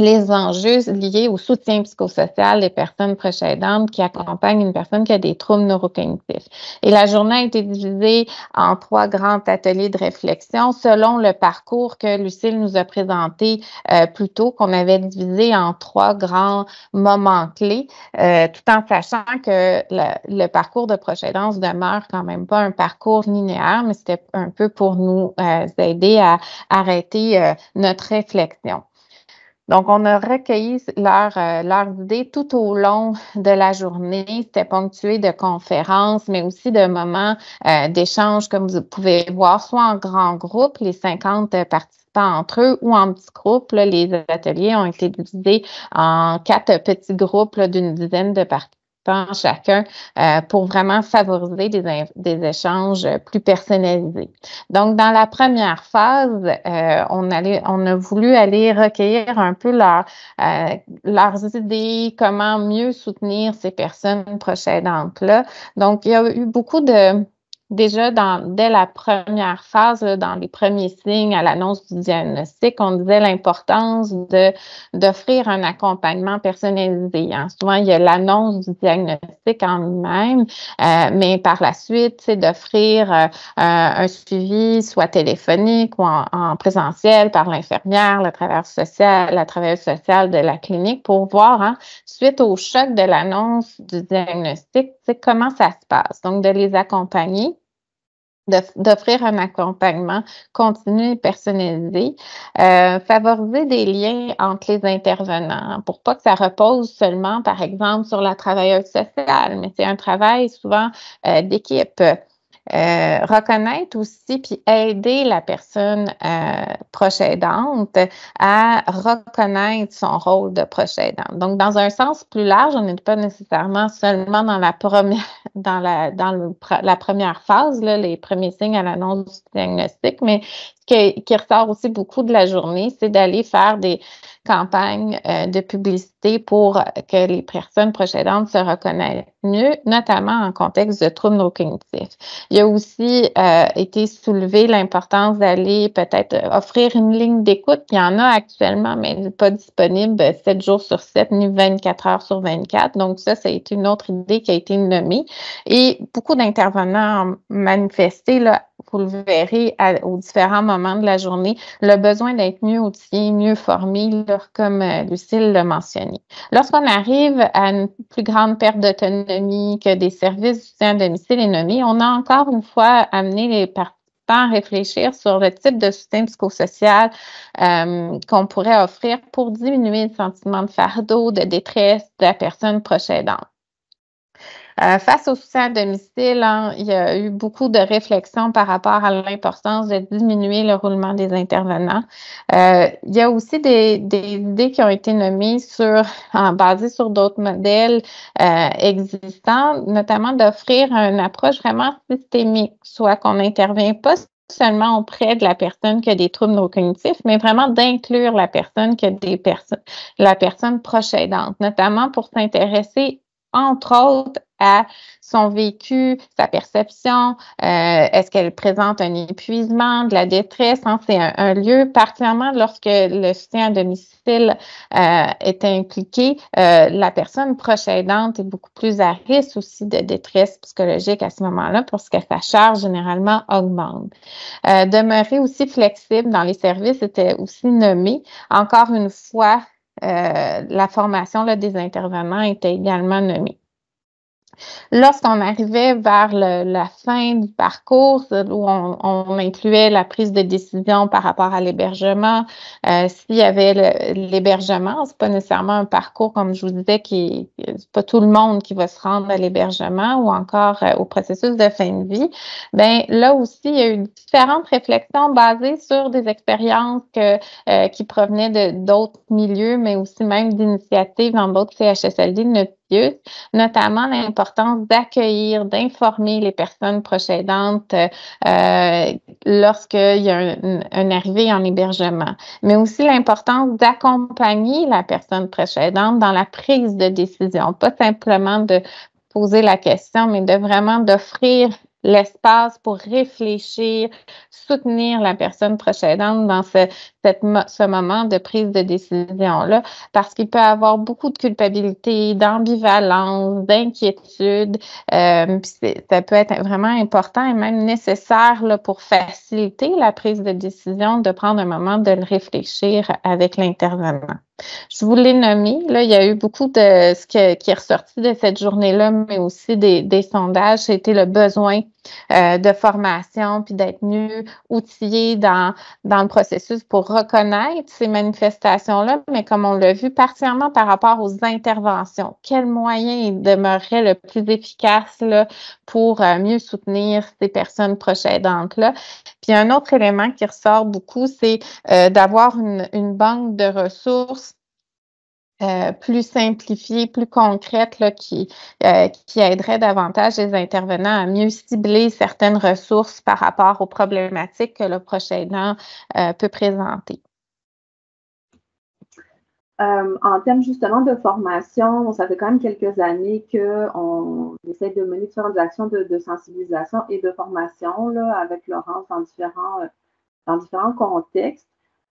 [SPEAKER 2] les enjeux liés au soutien psychosocial des personnes proches aidantes qui accompagnent une personne qui a des troubles neurocognitifs. Et la journée a été divisée en 3 grands ateliers de réflexion selon le parcours que Lucille nous a présenté plus tôt, qu'on avait divisé en 3 grands moments clés, tout en sachant que le parcours de proche aidance demeure quand même pas un parcours linéaire, mais c'était un peu pour nous aider à arrêter notre réflexion. Donc, on a recueilli leurs idées tout au long de la journée. C'était ponctué de conférences, mais aussi de moments d'échange, comme vous pouvez voir, soit en grand groupe, les 50 participants entre eux, ou en petits groupes. Là, les ateliers ont été divisés en 4 petits groupes d'une dizaine de participants chacun pour vraiment favoriser des échanges plus personnalisés. Donc, dans la première phase, on a voulu aller recueillir un peu leurs idées, comment mieux soutenir ces personnes proches aidantes-là. Donc, il y a eu beaucoup déjà, dès la première phase, dans les premiers signes à l'annonce du diagnostic, on disait l'importance d'offrir un accompagnement personnalisé. Hein. Souvent, il y a l'annonce du diagnostic en lui-même, mais par la suite, c'est d'offrir un suivi soit téléphonique ou en présentiel par l'infirmière, la travailleuse sociale de la clinique pour voir, hein, suite au choc de l'annonce du diagnostic, comment ça se passe. Donc, de les accompagner, d'offrir un accompagnement continu et personnalisé, favoriser des liens entre les intervenants pour pas que ça repose seulement, par exemple, sur la travailleuse sociale, mais c'est un travail souvent d'équipe. Reconnaître aussi puis aider la personne proche aidante à reconnaître son rôle de proche aidante. Donc, dans un sens plus large, on n'est pas nécessairement seulement dans la première phase, là, les premiers signes à l'annonce du diagnostic, mais qui ressort aussi beaucoup de la journée, c'est d'aller faire des campagnes de publicité pour que les personnes proches aidantes se reconnaissent mieux, notamment en contexte de troubles neurocognitifs. Il y a aussi été soulevé l'importance d'aller peut-être offrir une ligne d'écoute. Il y en a actuellement, mais pas disponible 7 jours sur 7, ni 24 heures sur 24. Donc ça a été une autre idée qui a été nommée. Et beaucoup d'intervenants ont manifesté, là, vous le verrez aux différents moments de la journée, le besoin d'être mieux outillé, mieux formé, là, comme Lucille l'a mentionné. Lorsqu'on arrive à une plus grande perte d'autonomie, que des services du soutien à domicile est nommé, on a encore une fois amené les participants à réfléchir sur le type de soutien psychosocial qu'on pourrait offrir pour diminuer le sentiment de fardeau, de détresse de la personne proche aidante. Face au soutien à domicile, hein, il y a eu beaucoup de réflexions par rapport à l'importance de diminuer le roulement des intervenants. Il y a aussi des idées qui ont été nommées basées sur d'autres modèles existants, notamment d'offrir une approche vraiment systémique, soit qu'on n'intervient pas seulement auprès de la personne qui a des troubles neurocognitifs, mais vraiment d'inclure la personne la personne proche aidante, notamment pour s'intéresser entre autres à son vécu, sa perception, est-ce qu'elle présente un épuisement, de la détresse, hein? C'est un lieu, particulièrement lorsque le soutien à domicile est impliqué, la personne proche aidante est beaucoup plus à risque aussi de détresse psychologique à ce moment-là parce que sa charge généralement augmente. Demeurer aussi flexible dans les services était aussi nommé. Encore une fois, la formation là, des intervenants était également nommée. Lorsqu'on arrivait vers la fin du parcours, où on incluait la prise de décision par rapport à l'hébergement, s'il y avait l'hébergement, c'est pas nécessairement un parcours, comme je vous disais, c'est pas tout le monde qui va se rendre à l'hébergement ou encore au processus de fin de vie. Ben là aussi, il y a eu différentes réflexions basées sur des expériences qui provenaient d'autres milieux, mais aussi même d'initiatives dans d'autres CHSLD de notre milieu, notamment l'importance d'accueillir, d'informer les personnes proches aidantes lorsqu'il y a une arrivée en hébergement, mais aussi l'importance d'accompagner la personne proche aidante dans la prise de décision, pas simplement de poser la question, mais de vraiment d'offrir l'espace pour réfléchir, soutenir la personne proche aidante dans ce moment de prise de décision-là, parce qu'il peut y avoir beaucoup de culpabilité, d'ambivalence, d'inquiétude. Ça peut être vraiment important et même nécessaire là, pour faciliter la prise de décision, de prendre un moment de le réfléchir avec l'intervenant. Je vous l'ai nommé, là, il y a eu beaucoup de ce qui est ressorti de cette journée-là, mais aussi des sondages, c'était le besoin de formation, puis d'être mieux outillé dans le processus pour reconnaître ces manifestations-là, mais comme on l'a vu, particulièrement par rapport aux interventions. Quel moyen demeurerait le plus efficace là, pour mieux soutenir ces personnes proches aidantes-là? Puis un autre élément qui ressort beaucoup, c'est d'avoir une banque de ressources plus simplifiée, plus concrète, là, qui aiderait davantage les intervenants à mieux cibler certaines ressources par rapport aux problématiques que le proche aidant peut présenter.
[SPEAKER 3] En termes justement de formation, ça fait quand même quelques années qu'on essaie de mener différentes actions de sensibilisation et de formation là, avec Laurence dans différents contextes.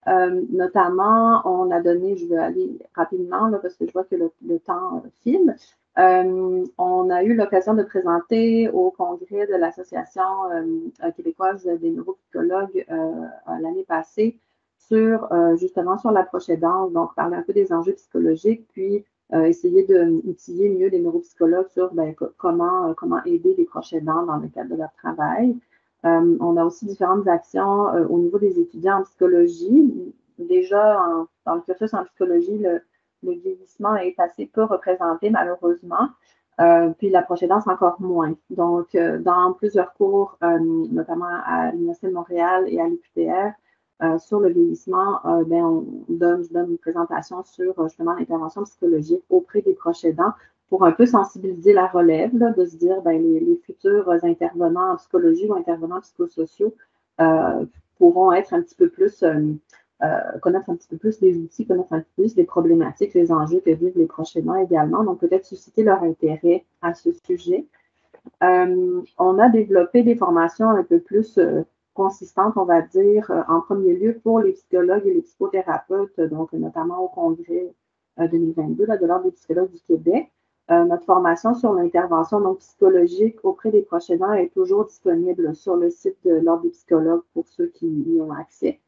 [SPEAKER 3] Notamment, on a donné, je vais aller rapidement là, parce que je vois que le temps file. On a eu l'occasion de présenter au congrès de l'Association québécoise des neuropsychologues l'année passée justement sur la proche aidance, donc parler un peu des enjeux psychologiques, puis essayer d'outiller mieux les neuropsychologues sur comment aider les proches aidants dans le cadre de leur travail. On a aussi différentes actions au niveau des étudiants en psychologie. Déjà, dans le cursus en psychologie, le vieillissement est assez peu représenté, malheureusement. Puis la proche aidance encore moins. Donc, dans plusieurs cours, notamment à l'Université de Montréal et à l'UQTR, sur le vieillissement, je donne une présentation sur justement l'intervention psychologique auprès des proches aidants pour un peu sensibiliser la relève, là, de se dire les futurs intervenants en psychologie ou intervenants psychosociaux pourront être un petit peu plus, connaître un petit peu plus les outils, connaître un petit peu plus les problématiques, les enjeux que vivent les proches aidants également, donc peut-être susciter leur intérêt à ce sujet. On a développé des formations un peu plus consistante, on va dire, en premier lieu pour les psychologues et les psychothérapeutes, donc notamment au congrès 2022 là, de l'Ordre des psychologues du Québec. Notre formation sur l'intervention donc psychologique auprès des proches aidants est toujours disponible sur le site de l'Ordre des psychologues pour ceux qui y ont accès.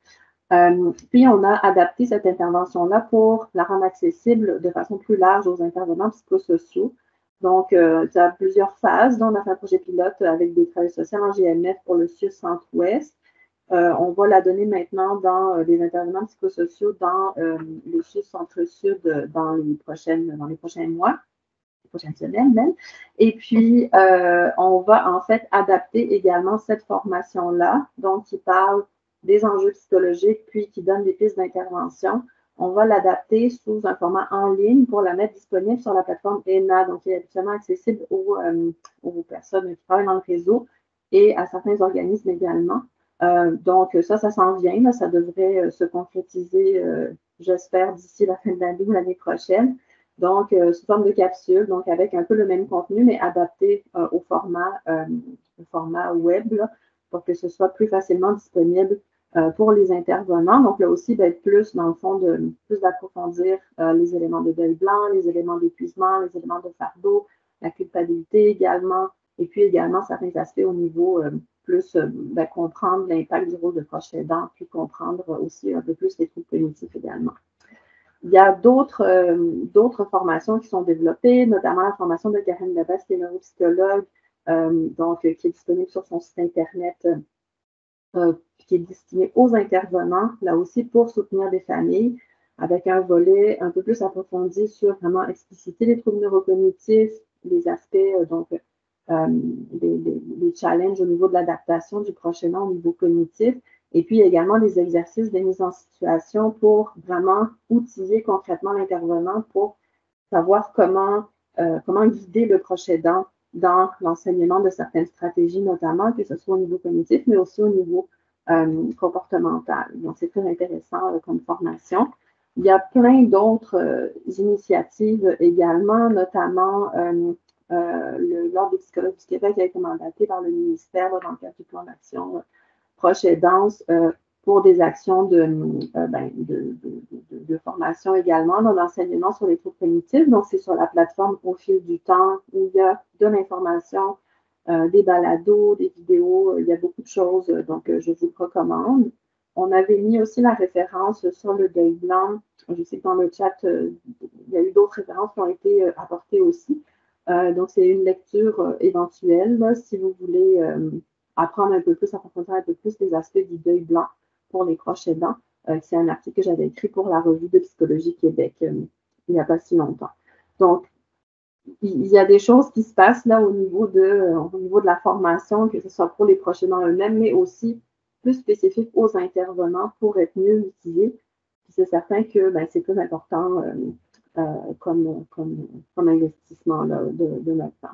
[SPEAKER 3] Puis, on a adapté cette intervention-là pour la rendre accessible de façon plus large aux intervenants psychosociaux. Donc, il y a plusieurs phases, dont on a fait un projet pilote avec des travailleurs sociaux en GMF pour le Sud Centre-Ouest. On va la donner maintenant dans les intervenants psychosociaux dans le Sud Centre-Sud dans les prochains mois. prochaines semaines même. Et puis, on va en fait adapter également cette formation-là, donc qui parle des enjeux psychologiques, puis qui donne des pistes d'intervention. On va l'adapter sous un format en ligne pour la mettre disponible sur la plateforme ENA, donc qui est habituellement accessible aux personnes qui travaillent dans le réseau et à certains organismes également. Donc, ça s'en vient. Là, ça devrait se concrétiser, j'espère, d'ici la fin de l'année ou l'année prochaine. Donc, sous forme de capsule, donc avec un peu le même contenu, mais adapté au format web, là, pour que ce soit plus facilement disponible pour les intervenants. Donc, là aussi, plus, dans le fond, plus d'approfondir les éléments de deuil blanc, les éléments d'épuisement, les éléments de fardeau, la culpabilité également, et puis également certains aspects au niveau plus comprendre l'impact du rôle de proche aidant, puis comprendre aussi un peu plus les troubles cognitifs également. Il y a d'autres formations qui sont développées, notamment la formation de Karine Lebesque, qui est neuropsychologue, donc qui est disponible sur son site Internet, qui est destinée aux intervenants, là aussi pour soutenir des familles, avec un volet un peu plus approfondi sur vraiment expliciter les troubles neurocognitifs, les aspects, donc les challenges au niveau de l'adaptation du proche aidant au niveau cognitif, et puis également des exercices de mise en situation pour vraiment outiller concrètement l'intervenant pour savoir comment guider le proche aidant dans l'enseignement de certaines stratégies, notamment, que ce soit au niveau cognitif, mais aussi au niveau comportemental. Donc, c'est très intéressant comme formation. Il y a plein d'autres initiatives également, notamment l'Ordre des psychologues du Québec a été mandaté par le ministère dans le cadre du plan d'action proche aidance pour des actions de formation également dans l'enseignement sur les troubles cognitifs. Donc, c'est sur la plateforme Au fil du temps où il y a de l'information, des balados, des vidéos, il y a beaucoup de choses, donc je vous le recommande. On avait mis aussi la référence sur le deuil blanc. Je sais que dans le chat, il y a eu d'autres références qui ont été apportées aussi. Donc, c'est une lecture éventuelle, là, si vous voulez apprendre un peu plus, approfondir un peu plus les aspects du deuil blanc pour les proches aidants. C'est un article que j'avais écrit pour la Revue de Psychologie Québec il n'y a pas si longtemps. Donc, il y a des choses qui se passent là au niveau de la formation, que ce soit pour les proches aidants eux-mêmes, mais aussi plus spécifique aux intervenants pour être mieux outillés. C'est certain que c'est plus important comme investissement là, de notre temps.